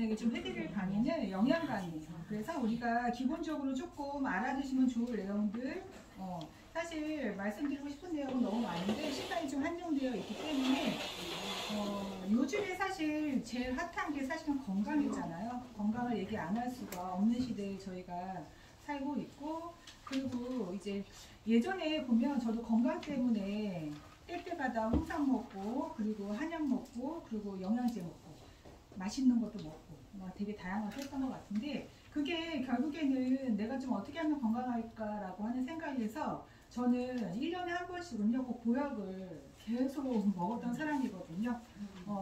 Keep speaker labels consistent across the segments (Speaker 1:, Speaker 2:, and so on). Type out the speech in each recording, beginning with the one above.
Speaker 1: 좀 해드릴 강의는 영양 강의예요. 그래서 우리가 기본적으로 조금 알아두시면 좋을 내용들, 사실 말씀드리고 싶은 내용은 너무 많은데 시간이 좀 한정되어 있기 때문에 요즘에 사실 제일 핫한 게 사실은 건강이잖아요. 건강을 얘기 안 할 수가 없는 시대에 저희가 살고 있고, 그리고 이제 예전에 보면 저도 건강 때문에 때때마다 홍삼 먹고, 그리고 한약 먹고, 그리고 영양제 먹고, 맛있는 것도 먹고 되게 다양하게 했던 것 같은데, 그게 결국에는 내가 좀 어떻게 하면 건강할까라고 하는 생각에서 저는 1년에 한 번씩은요 꼭 보약을 계속 먹었던 사람이거든요.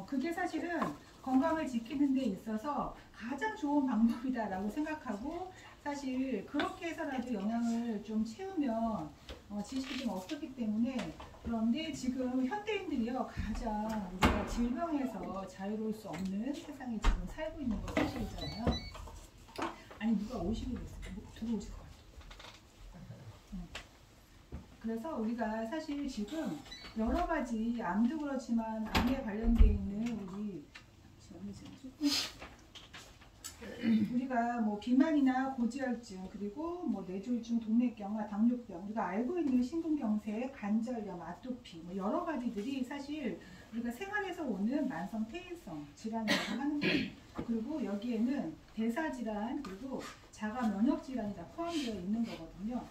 Speaker 1: 그게 사실은 건강을 지키는 데 있어서 가장 좋은 방법이다라고 생각하고, 사실 그렇게 해서라도 영양을 좀 채우면 지식이 좀 없었기 때문에. 그런데 지금 현대인들이요 가장 우리가 질병에서 자유로울 수 없는 세상에 지금 살고 있는 거 사실이잖아요. 아니 누가 오시기로 했어요. 들어오실 것 같아요. 그래서 우리가 사실 지금 여러 가지 암도 그렇지만 암에 관련되어 있는 우리가 뭐 비만이나 고지혈증, 그리고 뭐 뇌졸중, 동맥경화, 당뇨병, 우리가 알고 있는 심근경색, 관절염, 아토피, 뭐 여러 가지들이 사실 우리가 생활에서 오는 만성 폐인성 질환이라고 하는 거예요. 그리고 여기에는 대사질환, 그리고 자가 면역 질환이 다 포함되어 있는 거거든요.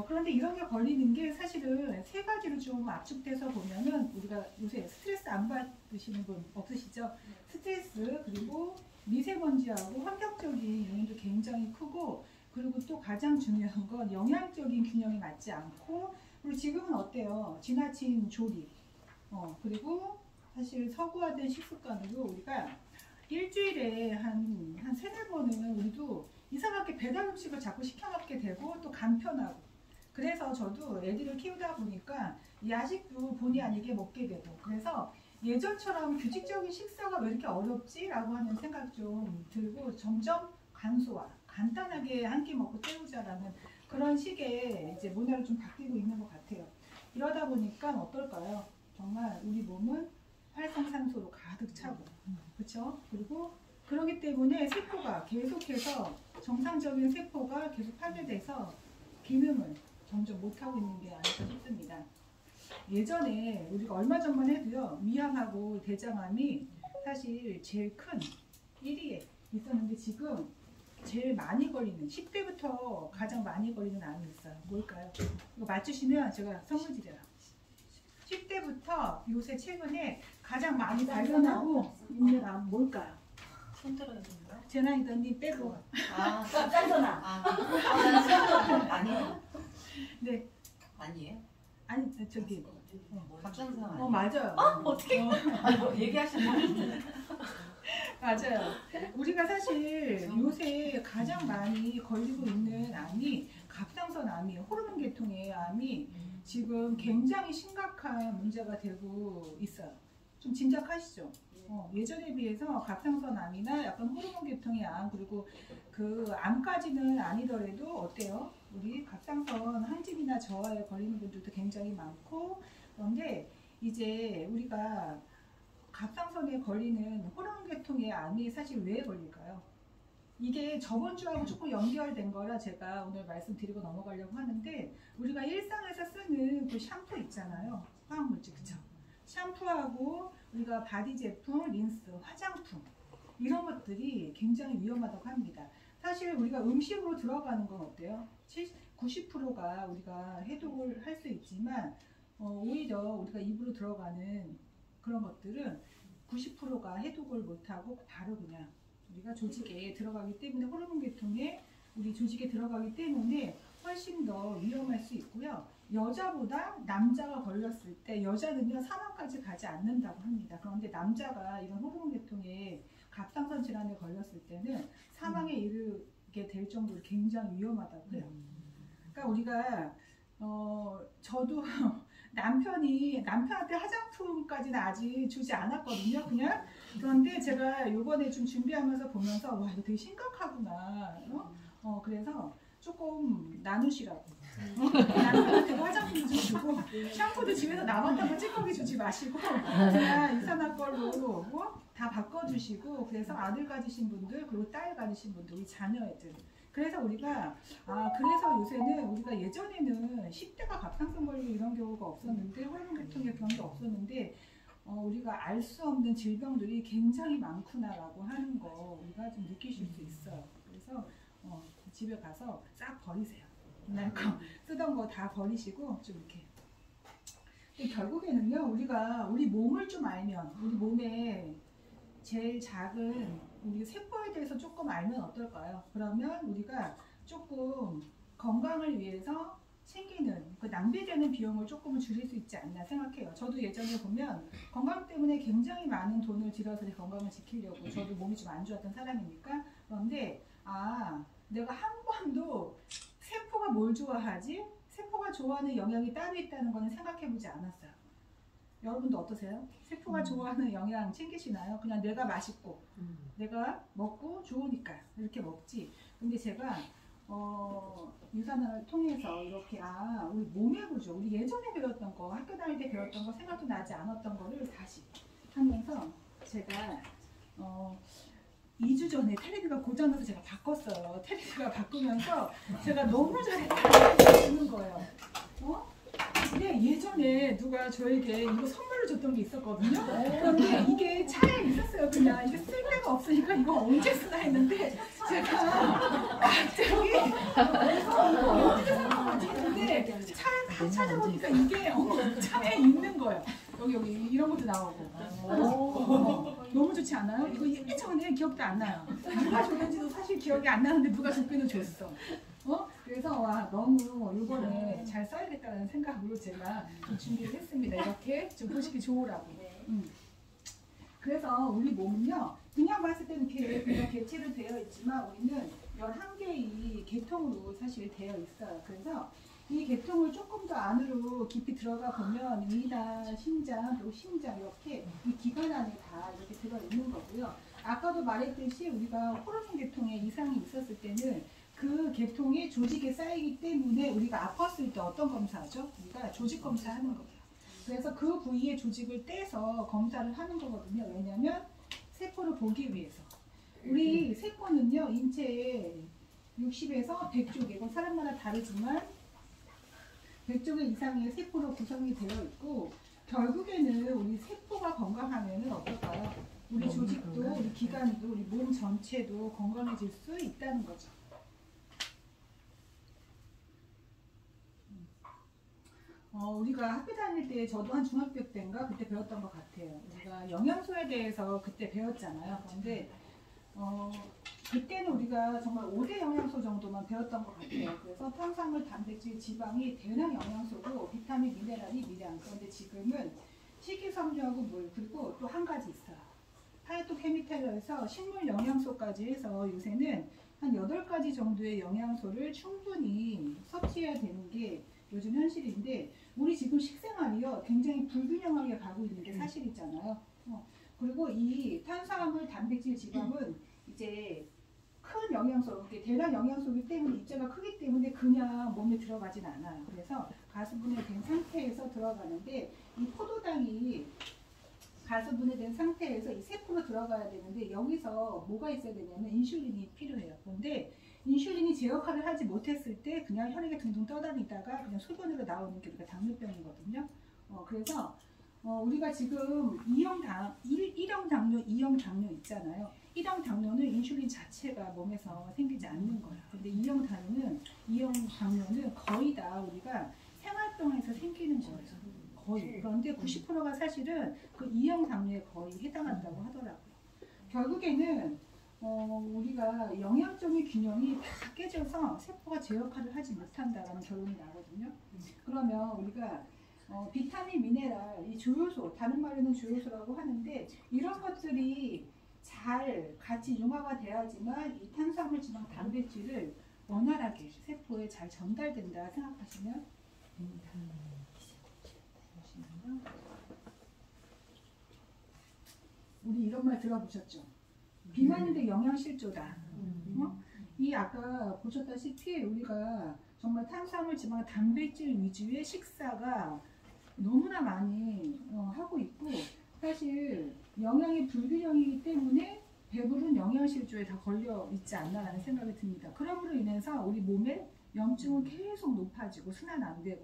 Speaker 1: 그런데 이런 게 걸리는 게 사실은 세 가지로 좀 압축돼서 보면은, 우리가 요새 스트레스 안 받으시는 분 없으시죠? 스트레스, 그리고 미세먼지하고 환경적인 요인도 굉장히 크고, 그리고 또 가장 중요한 건 영양적인 균형이 맞지 않고, 그리고 지금은 어때요? 지나친 조리, 그리고 사실 서구화된 식습관으로 우리가 일주일에 한 세네 번은 우리도 이상하게 배달 음식을 자꾸 시켜 먹게 되고, 또 간편하고. 그래서 저도 애들을 키우다 보니까 야식도 본의 아니게 먹게 되고, 그래서 예전처럼 규칙적인 식사가 왜 이렇게 어렵지? 라고 하는 생각 좀 들고, 점점 간소화, 간단하게 한 끼 먹고 때우자라는 그런 식의 이제 문화로 좀 바뀌고 있는 것 같아요. 이러다 보니까 어떨까요? 정말 우리 몸은 활성산소로 가득 차고, 그렇죠? 그리고 그렇기 때문에 세포가 계속해서, 정상적인 세포가 계속 파괴돼서 기능을 점점 못하고 있는 게 아닐까 싶습니다. 예전에 우리가 얼마 전만 해도요, 위암하고 대장암이 사실 제일 큰 1위에 있었는데, 지금 제일 많이 걸리는 10대부터 가장 많이 걸리는 암이 있어요. 뭘까요? 이거 맞추시면 제가 선물 드려요. 10대부터 요새 최근에 가장 많이 발견하고 있는 암 뭘까요?
Speaker 2: 손 들어야 되나요?
Speaker 1: 제나이더님 빼고.
Speaker 2: 짠소나. 아니에요?
Speaker 1: 네.
Speaker 2: 아니에요?
Speaker 1: 아니 저기.
Speaker 2: 갑상선 아니에요?
Speaker 1: 맞아요.
Speaker 2: 어떻게? 얘기하시는
Speaker 1: 맞아요. 우리가 사실 요새 가장 많이 걸리고 있는 암이 갑상선 암이에요. 호르몬 계통의 암이 지금 굉장히 심각한 문제가 되고 있어요. 좀 짐작하시죠? 예전에 비해서 갑상선 암이나 약간 호르몬 계통의 암, 그리고 그 암까지는 아니더라도 어때요? 우리 갑상선 항진이나 저하에 걸리는 분들도 굉장히 많고, 그런데 이제 우리가 갑상선에 걸리는 호르몬 계통의 암이 사실 왜 걸릴까요? 이게 저번 주하고 조금 연결된 거라 제가 오늘 말씀드리고 넘어가려고 하는데, 우리가 일상에서 쓰는 그 샴푸 있잖아요. 화학물질, 그쵸? 샴푸하고 우리가 바디 제품, 린스, 화장품, 이런 것들이 굉장히 위험하다고 합니다. 사실 우리가 음식으로 들어가는 건 어때요? 90%가 우리가 해독을 할 수 있지만, 오히려 우리가 입으로 들어가는 그런 것들은 90%가 해독을 못하고 바로 그냥 우리가 조직에 들어가기 때문에, 호르몬 계통에 우리 조직에 들어가기 때문에 훨씬 더 위험할 수 있고요. 여자보다 남자가 걸렸을 때 여자는요 사망까지 가지 않는다고 합니다. 그런데 남자가 이런 호르몬 계통에 갑상선 질환에 걸렸을 때는 사망에 이르게 될 정도로 굉장히 위험하다고 해요. 그러니까 우리가 저도 남편한테 화장품까지는 아직 주지 않았거든요. 그냥. 그런데 제가 요번에 좀 준비하면서 보면서 와 이거 되게 심각하구나. 그래서 조금 나누시라고. 남편한테 화장품 좀 주고 샴푸도 집에서 남았다고 찌꺼기 주지 마시고 그냥 유산할 걸로 다 바꿔주시고 그래서 아들 가지신 분들 그리고 딸 가지신 분들 우리 자녀애들 그래서 우리가 그래서 요새는 우리가 예전에는 10대가 갑상선 걸리고 이런 경우가 없었는데 혈관계통의 경우가 없었는데 우리가 알 수 없는 질병들이 굉장히 많구나라고 하는 거 우리가 좀 느끼실 수 있어요. 그래서 집에 가서 싹 버리세요. 옛날 거 쓰던 거 다 버리시고 좀 이렇게. 근데 결국에는요 우리가 우리 몸을 좀 알면 우리 몸에 제일 작은 우리 세포에 대해서 조금 알면 어떨까요? 그러면 우리가 조금 건강을 위해서 챙기는 그 낭비되는 비용을 조금은 줄일 수 있지 않나 생각해요. 저도 예전에 보면 건강 때문에 굉장히 많은 돈을 들여서 제 건강을 지키려고 저도 몸이 좀 안 좋았던 사람이니까 그런데 내가 한 번도 세포가 뭘 좋아하지? 세포가 좋아하는 영양이 따로 있다는 거는 생각해보지 않았어요. 여러분도 어떠세요? 세포가 좋아하는 영양 챙기시나요? 그냥 내가 맛있고 내가 먹고 좋으니까 이렇게 먹지. 근데 제가 유산을 통해서 이렇게 우리 몸의 구조, 우리 예전에 배웠던 거, 학교 다닐 때 배웠던 거 생각도 나지 않았던 거를 다시 하면서 제가 2주 전에 텔레비가 고장나서 제가 바꿨어요. 텔레비가 바꾸면서 제가 너무 잘했다는 거예요. 근데 예전에 누가 저에게 이거 선물로 줬던 게 있었거든요. 그런데 이게 차에 있었어요. 그냥 이게 쓸 데가 없으니까 이거 언제 쓰나 했는데 제가 갑자기 이거 어떻게 사는지 했는데 차에 다 찾아보니까 이게 차에 있는 거예요. 여기 이런 것도 나오고 너무 좋지 않아요? 이거 예전에 기억도 안 나요. 누가 줬는지도 사실 기억이 안 나는데 누가 줬기는 줬어. 그래서 너무 이번에 잘 써야겠다는 생각으로 제가 좀 준비를 했습니다. 이렇게 좀 보시기 좋으라고. 그래서 우리 몸은요, 그냥 봤을 때는 이렇게 그냥 개체로 되어 있지만 우리는 11개의 계통으로 사실 되어 있어요. 그래서 이 계통을 조금 더 안으로 깊이 들어가 보면 위나 심장 그리고 심장 이렇게 이 기관 안에 다 이렇게 들어 있는 거고요. 아까도 말했듯이 우리가 호르몬 계통에 이상이 있었을 때는 그 계통이 조직에 쌓이기 때문에 우리가 아팠을 때 어떤 검사하죠? 우리가 조직 검사하는 거예요. 그래서 그 부위의 조직을 떼서 검사를 하는 거거든요. 왜냐하면 세포를 보기 위해서. 우리 세포는요, 인체에 60에서 100쪽, 이건 사람마다 다르지만 100쪽의 이상의 세포로 구성이 되어 있고 결국에는 우리 세포가 건강하면 어떨까요? 우리 조직도, 우리 기관도, 우리 몸 전체도 건강해질 수 있다는 거죠. 우리가 학교 다닐 때 저도 한 중학교 때인가 그때 배웠던 것 같아요. 우리가 영양소에 대해서 그때 배웠잖아요. 그런데 그때는 우리가 정말 5대 영양소 정도만 배웠던 것 같아요. 그래서 탄수화물, 단백질, 지방이 대량 영양소고 비타민, 미네랄이 미량. 그런데 지금은 식이섬유하고 물 그리고 또 한 가지 있어요. 파이토케미칼에서 식물 영양소까지 해서 요새는 한 8가지 정도의 영양소를 충분히 섭취해야 되는 게 요즘 현실인데 우리 지금 식생활이요 굉장히 불균형하게 가고 있는 게 사실이잖아요. 그리고 이 탄수화물, 단백질, 지방은 이제 큰 영양소, 대량 영양소이기 때문에 입자가 크기 때문에 그냥 몸에 들어가진 않아요. 그래서 가수분해된 상태에서 들어가는데 이 포도당이 가수분해된 상태에서 이 세포로 들어가야 되는데 여기서 뭐가 있어야 되냐면 인슐린이 필요해요. 그런데 인슐린이 제 역할을 하지 못했을 때 그냥 혈액에 둥둥 떠다니다가 그냥 소변으로 나오는 게 우리가 당뇨병이거든요. 그래서 우리가 지금 1형 당뇨, 2형 당뇨 있잖아요. 1형 당뇨는 인슐린 자체가 몸에서 생기지 않는 거야. 근데 2형 당뇨는 거의 다 우리가 생활병에서 생기는 거예요. 거의. 그런데 90%가 사실은 그 2형 당뇨에 거의 해당한다고 하더라고요. 결국에는 우리가 영양적인 균형이 다 깨져서 세포가 제 역할을 하지 못한다라는 결론이 나거든요. 그러면 우리가 비타민, 미네랄, 이 조효소, 다른 말로는 조효소라고 하는데 이런 것들이 잘 같이 융화가 돼야지만 이 탄수화물, 지방, 단백질을 원활하게 세포에 잘 전달된다 생각하시면 됩니다. 우리 이런 말 들어보셨죠? 비만인데 영양실조다. 이 아까 보셨다시피 우리가 정말 탄수화물, 지방, 단백질 위주의 식사가 너무나 많이 하고 있고 사실 영양이 불균형이기 때문에 배부른 영양실조에 다 걸려 있지 않나라는 생각이 듭니다. 그럼으로 인해서 우리 몸에 염증은 계속 높아지고 순환 안 되고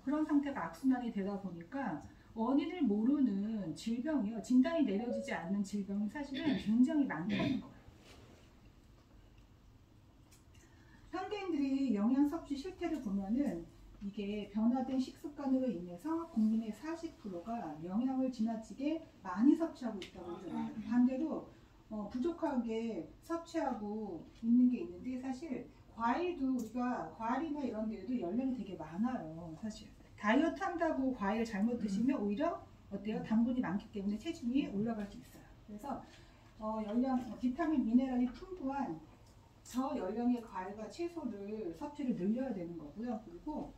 Speaker 1: 그런 상태가 악순환이 되다 보니까 원인을 모르는 질병이요. 진단이 내려지지 않는 질병이 사실은 굉장히 많다는 거예요. 현대인들이 영양 섭취 실태를 보면은 이게 변화된 식습관으로 인해서 국민의 40%가 영양을 지나치게 많이 섭취하고 있다고 그러잖아요. 반대로 부족하게 섭취하고 있는 게 있는데 사실 과일도 우리가 과일이나 이런 데에도 열량이 되게 많아요. 사실 다이어트 한다고 과일 잘못 드시면 오히려 어때요? 당분이 많기 때문에 체중이 올라갈 수 있어요. 그래서 열량, 비타민, 미네랄이 풍부한 저열량의 과일과 채소를 섭취를 늘려야 되는 거고요. 그리고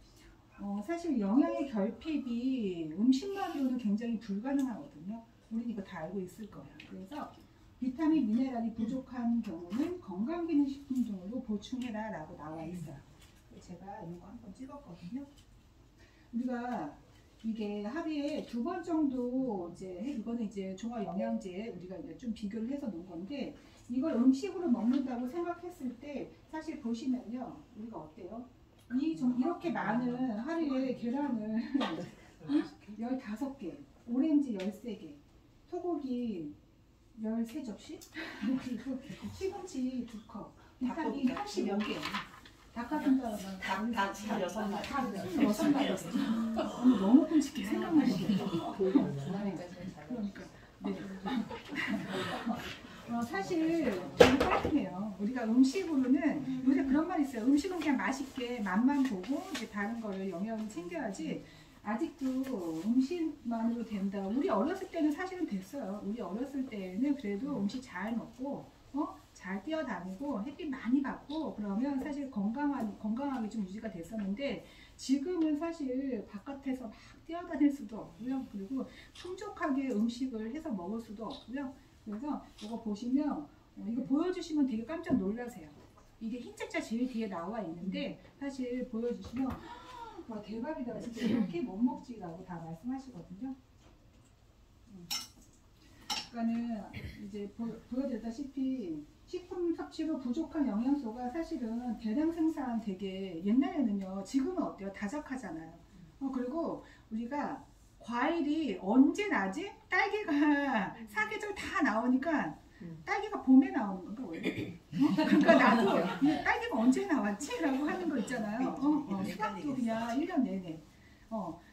Speaker 1: 사실 영양의 결핍이 음식만으로는 굉장히 불가능하거든요. 우리는 이거 다 알고 있을 거예요. 그래서 비타민, 미네랄이 부족한 경우는 건강기능식품 등으로 보충해라 라고 나와 있어요. 제가 이거 한번 찍었거든요. 우리가 이게 하루에 2번 정도 이거는 이제 종합영양제 우리가 이제 좀 비교를 해서 놓은 건데 이걸 음식으로 먹는다고 생각했을 때 사실 보시면요 우리가 어때요? 이렇게 많은 하루에 계란을 15개, 오렌지 13개, 소고기 13접시, 그리고 시금치 2컵, 비타민 30몇 개. 닭가슴살은
Speaker 2: 다 26마리.
Speaker 1: 다 26마리. 너무 끔찍해 생각나시겠죠? 그러니까 네. 사실 되게 깔끔해요. 우리가 음식으로는 요새 그런 말 있어요. 음식은 그냥 맛있게 맛만 보고 이제 다른 거를 영양을 챙겨야지. 아직도 음식만으로 된다. 우리 어렸을 때는 사실은 됐어요. 우리 어렸을 때는 그래도 음식 잘 먹고 잘 뛰어다니고 햇빛 많이 받고 그러면 사실 건강하게 좀 유지가 됐었는데 지금은 사실 바깥에서 막 뛰어다닐 수도 없고요. 그리고 풍족하게 음식을 해서 먹을 수도 없고요. 그래서 이거 보시면 이거 보여주시면 되게 깜짝 놀라세요. 이게 흰 책자 제일 뒤에 나와 있는데 사실 보여주시면 와 대박이다 진짜 이렇게 못 먹지라고 다 말씀하시거든요. 그러니까는 이제 보여드렸다시피 식품 섭취로 부족한 영양소가 사실은 대량 생산 되게 옛날에는요. 지금은 어때요? 다작하잖아요. 그리고 우리가 과일이 언제 나지? 딸기가 사계절 다 나오니까 딸기가 봄에 나오는 건가 원래? 그러니까 나도 딸기가 언제 나왔지? 라고 하는 거 있잖아요. 수박도 그냥 1년 내내.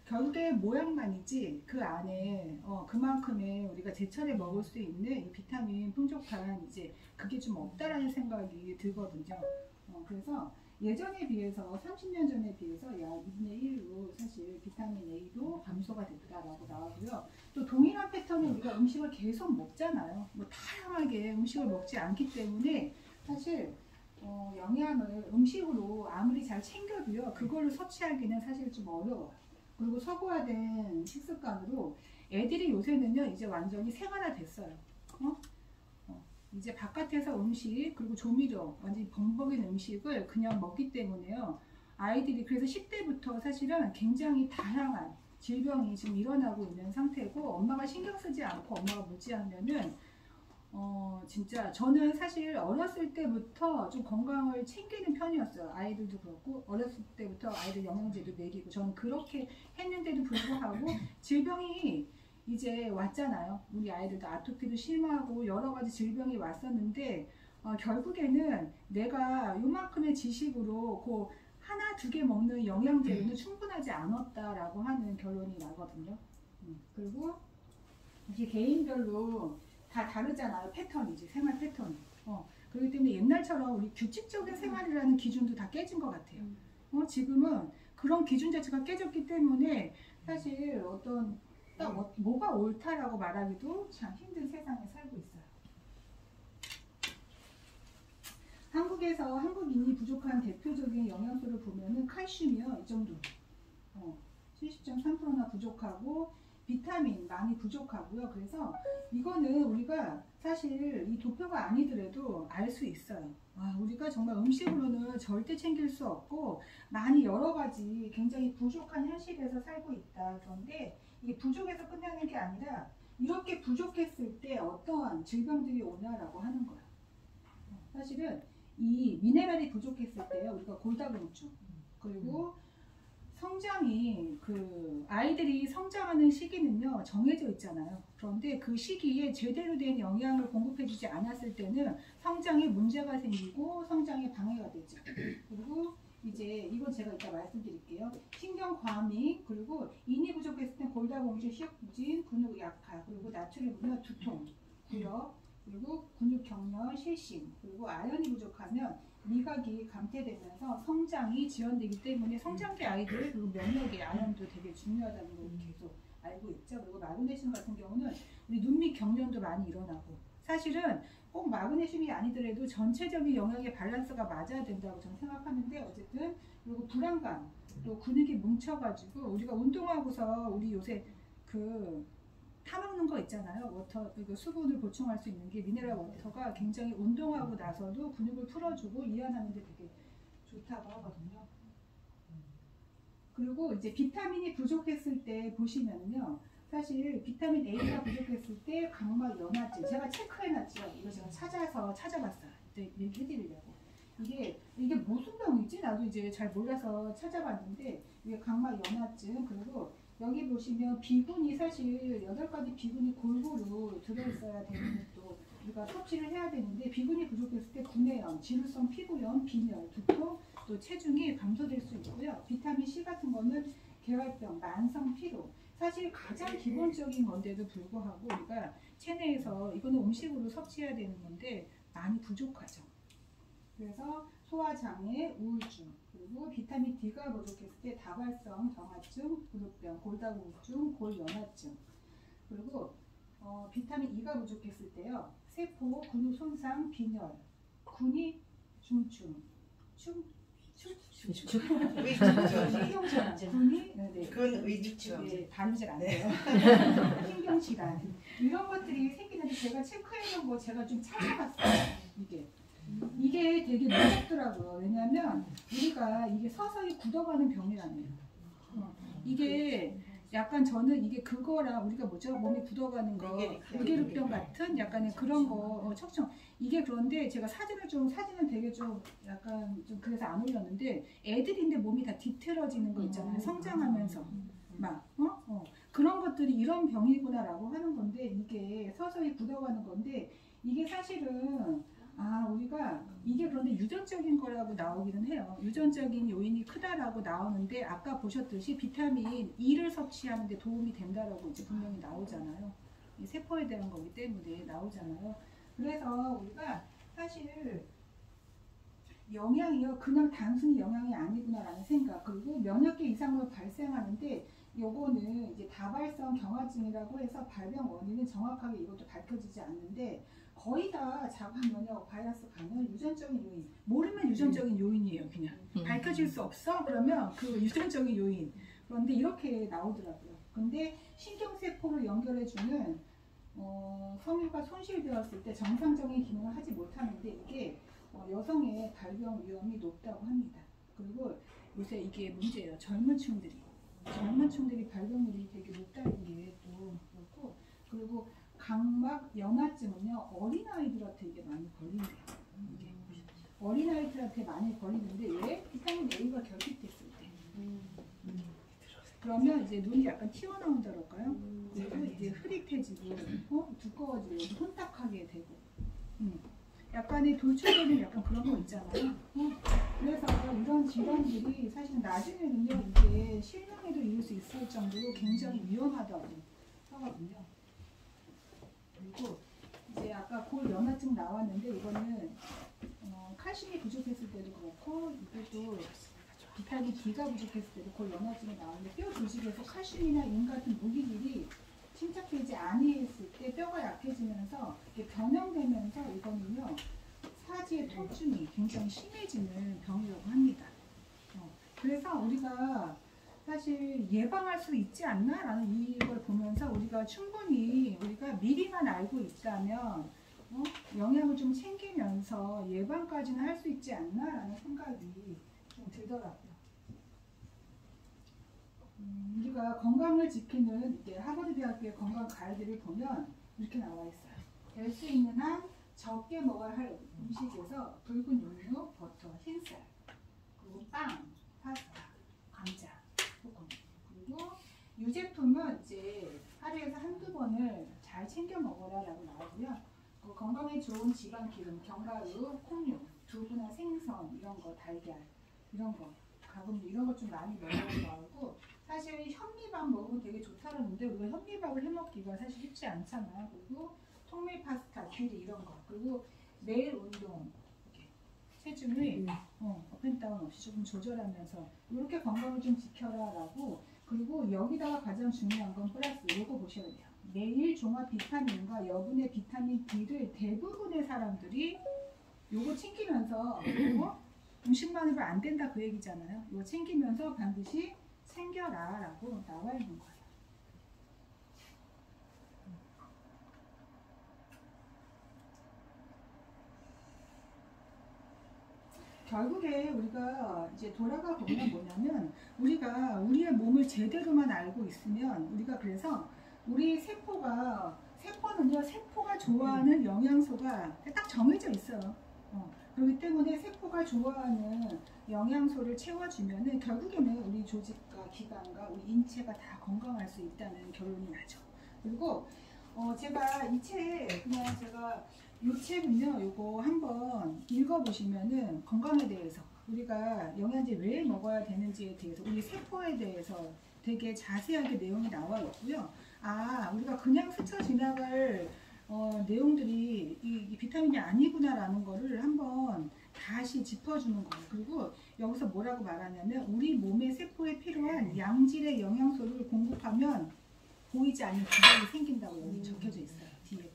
Speaker 1: 결국에 모양만이지 그 안에 그만큼의 우리가 제철에 먹을 수 있는 이 비타민 풍족한 이제 그게 좀 없다라는 생각이 들거든요. 그래서 예전에 비해서 30년 전에 비해서 약 2분의 1로 사실 비타민 A도 감소가 됐다라고 나오고요. 또 동일한 패턴의 우리가 음식을 계속 먹잖아요. 뭐 다양하게 음식을 먹지 않기 때문에 사실 영양을 음식으로 아무리 잘 챙겨도요. 그걸로 섭취하기는 사실 좀 어려워요. 그리고 서구화된 식습관으로 애들이 요새는요 이제 완전히 생활화됐어요. 이제 바깥에서 음식 그리고 조미료 완전히 범벅인 음식을 그냥 먹기 때문에요. 아이들이 그래서 10대부터 사실은 굉장히 다양한 질병이 지금 일어나고 있는 상태고 엄마가 신경 쓰지 않고 엄마가 무지하면은 진짜 저는 사실 어렸을 때부터 좀 건강을 챙기는 편이었어요. 아이들도 그렇고 어렸을 때부터 아이들 영양제도 먹이고 저는 그렇게 했는데도 불구하고 질병이 이제 왔잖아요. 우리 아이들도 아토피도 심하고 여러 가지 질병이 왔었는데 결국에는 내가 요만큼의 지식으로 그 하나 두 개 먹는 영양제로는 충분하지 않았다라고 하는 결론이 나거든요. 그리고 이게 개인별로 다 다르잖아요. 패턴이지 생활 패턴이. 그렇기 때문에 옛날처럼 우리 규칙적인 생활이라는 기준도 다 깨진 것 같아요. 지금은 그런 기준 자체가 깨졌기 때문에 사실 어떤 딱 뭐가 옳다라고 말하기도 참 힘든 세상에 살고 있어요. 한국에서 한국인이 부족한 대표적인 영양소를 보면은 칼슘이요 이 정도 70.3%나 부족하고 비타민 많이 부족하고요. 그래서 이거는 우리가 사실 이 도표가 아니더라도 알 수 있어요. 아, 우리가 정말 음식으로는 절대 챙길 수 없고 많이 여러 가지 굉장히 부족한 현실에서 살고 있다. 그런데 이게 부족해서 끝나는 게 아니라 이렇게 부족했을 때 어떠한 질병들이 오나라고 하는 거야. 사실은 이 미네랄이 부족했을 때 우리가 골다공증 그리고 성장이 아이들이 성장하는 시기는요 정해져 있잖아요. 그런데 그 시기에 제대로 된 영양을 공급해주지 않았을 때는 성장에 문제가 생기고 성장에 방해가 되죠. 그리고 이제 이건 제가 이따 말씀드릴게요. 신경 과민 그리고 인이 부족했을 때 골다공증, 시력부진, 근육 약화 그리고 나트륨 분화, 두통, 구역 그리고 근육 경련, 실신 그리고 아연이 부족하면 미각이 감퇴되면서 성장이 지연되기 때문에 성장기 아이들 그리고 면역에 아연도 되게 중요하다는 걸 계속 알고 있죠. 그리고 마그네슘 같은 경우는 우리 눈밑 경련도 많이 일어나고 사실은 꼭 마그네슘이 아니더라도 전체적인 영양의 밸런스가 맞아야 된다고 저는 생각하는데 어쨌든 그리고 불안감 또 근육이 뭉쳐가지고 우리가 운동하고서 우리 요새 타먹는 거 있잖아요. 워터, 수분을 보충할 수 있는 게 미네랄 워터가 굉장히 운동하고 나서도 근육을 풀어주고 이완하는 데 되게 좋다고 하거든요. 그리고 이제 비타민이 부족했을 때 보시면요. 사실 비타민 A가 부족했을 때 각막 연화증 제가 체크해놨죠. 이거 제가 찾아봤어요. 이제 얘기해드리려고. 이게 무슨 병이지? 나도 이제 잘 몰라서 찾아봤는데 이게 각막 연화증 그리고 여기 보시면 비군이 사실 8가지 비군이 골고루 들어있어야 되는 또 우리가 섭취를 해야 되는데 비군이 부족했을 때 구내염, 지루성 피부염, 빈혈, 두통, 또 체중이 감소될 수 있고요. 비타민 C 같은 거는 계활병, 만성 피로 사실 가장 기본적인 건데도 불구하고 우리가 체내에서 이거는 음식으로 섭취해야 되는 건데 많이 부족하죠. 그래서 소화장애, 우울증 그리고 비타민 D가 부족했을 때 다발성 경화증, 무릎병, 골다공증, 골연화증 그리고 비타민 E가 부족했을 때요 세포, 근육 손상, 빈혈, 근위 중증,
Speaker 3: 근의주증
Speaker 1: 네, 발음이 잘 안 돼요. 신경질환 이런 것들이 생기는데 제가 체크해놓은 거 제가 좀 찾아봤어요. 이게 되게 무섭더라고요. 왜냐하면 우리가 이게 서서히 굳어가는 병이라네요. 이게 약간 저는 이게 그거랑 우리가 뭐죠? 몸이 굳어가는 거 무게루병 같은 약간의 그런 거 척추 이게 그런데 제가 사진은 되게 좀 약간 좀 그래서 안 올렸는데 애들인데 몸이 다 뒤틀어지는 거 있잖아요. 성장하면서 막 그런 것들이 이런 병이구나라고 하는 건데 이게 서서히 굳어가는 건데 이게 사실은 우리가 이게 그런데 유전적인 거라고 나오기는 해요. 유전적인 요인이 크다라고 나오는데 아까 보셨듯이 비타민 E를 섭취하는 데 도움이 된다라고 이제 분명히 나오잖아요. 이 세포에 대한 거기 때문에 나오잖아요. 그래서 우리가 사실 영양이요 그냥 단순히 영양이 아니구나라는 생각 그리고 면역계 이상으로 발생하는데 요거는 이제 다발성 경화증이라고 해서 발병 원인은 정확하게 이것도 밝혀지지 않는데 거의 다 자가 면역 바이러스 간은 유전적인 요인 모르면 유전적인 요인이에요. 그냥 밝혀질 수 없어? 그러면 그 유전적인 요인 그런데 이렇게 나오더라고요. 근데 신경세포를 연결해주는 섬유가 손실되었을 때 정상적인 기능을 하지 못하는데 이게 여성의 발병 위험이 높다고 합니다. 그리고 요새 이게 문제예요. 젊은 층들이 발병률이 되게 높다는 게 또 그렇고 그리고 각막 연화증은요 어린아이들한테 이게 많이 걸린대요. 이게 어린아이들한테 많이 걸리는데 왜? 비타민 A가 결핍됐을 때 그러면 이제 눈이 약간 튀어나온다 그럴까요? 그리고 이제 흐릿해지고 두꺼워지고 혼탁하게 되고 약간의 돌출되는 약간 그런 거 있잖아요. 그래서 이런 질환들이 사실 나중에는요 이게 실명에도 이를 수 있을 정도로 굉장히 위험하다고 하거든요. 그리고 이제 아까 골연화증 나왔는데 이거는 칼슘이 부족했을 때도 그렇고 이것도 비타민 D가 부족했을 때도 골연화증이 나오는데 뼈 조직에서 칼슘이나 인 같은 무기들이 침착되지 아니했을 때 뼈가 약해지면서 이게 변형되면서 이거는요 사지의 통증이 굉장히 심해지는 병이라고 합니다. 그래서 우리가 사실 예방할 수 있지 않나라는 이걸 보면서 우리가 충분히 우리가 미리만 알고 있다면 영양을 좀 챙기면서 예방까지는 할 수 있지 않나라는 생각이 좀 들더라고요. 우리가 건강을 지키는 이제 하버드 대학교의 건강 가이드를 보면 이렇게 나와 있어요. 될 수 있는 한 적게 먹어야 할 음식에서 붉은 육류, 버터, 흰쌀, 그리고 빵, 파스타, 감자, 소금. 그리고 유제품은 이제 하루에서 한두 번을 잘 챙겨 먹어라라고 나오고요. 건강에 좋은 지방 기름, 견과류, 콩류, 두부나 생선 이런 거, 달걀 이런 거, 가금류 이런 거 좀 많이 먹으라고 나오고 사실 현미밥 먹으면 되게 좋다는데 우리가 현미밥을 해 먹기가 사실 쉽지 않잖아요. 그리고 통밀 파스타, 귀리 이런 거 그리고 매일 운동 이렇게 체중을 업앤다운 없이 조금 조절하면서 이렇게 건강을 좀 지켜라라고 그리고 여기다가 가장 중요한 건 플러스 요거 보셔야 돼요. 매일 종합 비타민과 여분의 비타민 D를 대부분의 사람들이 요거 챙기면서 음식만으로 안 된다 그 얘기잖아요. 요거 챙기면서 반드시 챙겨라 라고 나와 있는 거예요. 결국에 우리가 이제 돌아가 보면 뭐냐면 우리가 우리의 몸을 제대로만 알고 있으면 우리가 그래서 우리 세포는요 세포가 좋아하는 영양소가 딱 정해져 있어요. 그렇기 때문에 세포가 좋아하는 영양소를 채워주면은 결국에는 우리 조직과 기관과 우리 인체가 다 건강할 수 있다는 결론이 나죠. 그리고 제가 이 책은요 요거 한번 읽어보시면은 건강에 대해서 우리가 영양제 왜 먹어야 되는지에 대해서 우리 세포에 대해서 되게 자세하게 내용이 나와 있고요. 우리가 그냥 스쳐 지나갈 내용들이 이 비타민이 아니구나라는 거를 한번 다시 짚어주는 거예요. 그리고 여기서 뭐라고 말하냐면 우리 몸의 세포에 필요한 양질의 영양소를 공급하면 보이지 않는 기적이 생긴다고 여기 적혀져 있어요. 뒤에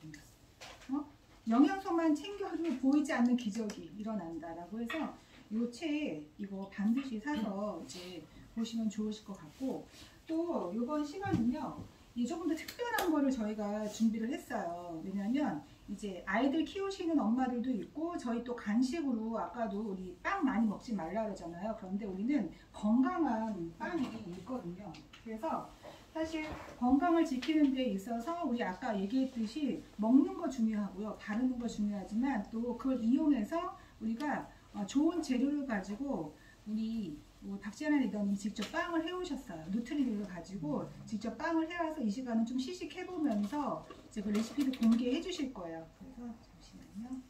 Speaker 1: 보면 영양소만 챙겨도 보이지 않는 기적이 일어난다라고 해서 이 책 이거 반드시 사서 이제 보시면 좋으실 것 같고 또 이번 시간은요 조금 더 특별한 거를 저희가 준비를 했어요. 왜냐하면 이제 아이들 키우시는 엄마들도 있고 저희 또 간식으로 아까도 우리 빵 많이 먹지 말라 그러잖아요. 그런데 우리는 건강한 빵이 있거든요. 그래서 사실 건강을 지키는 데 있어서 우리 아까 얘기했듯이 먹는 거 중요하고요. 바르는 거 중요하지만 또 그걸 이용해서 우리가 좋은 재료를 가지고 우리 박지아나 리더님 직접 빵을 해오셨어요. 누트리를 가지고 직접 빵을 해와서 이 시간은 좀 시식해보면서 이제 그 레시피를 공개해 주실 거예요. 그래서 잠시만요.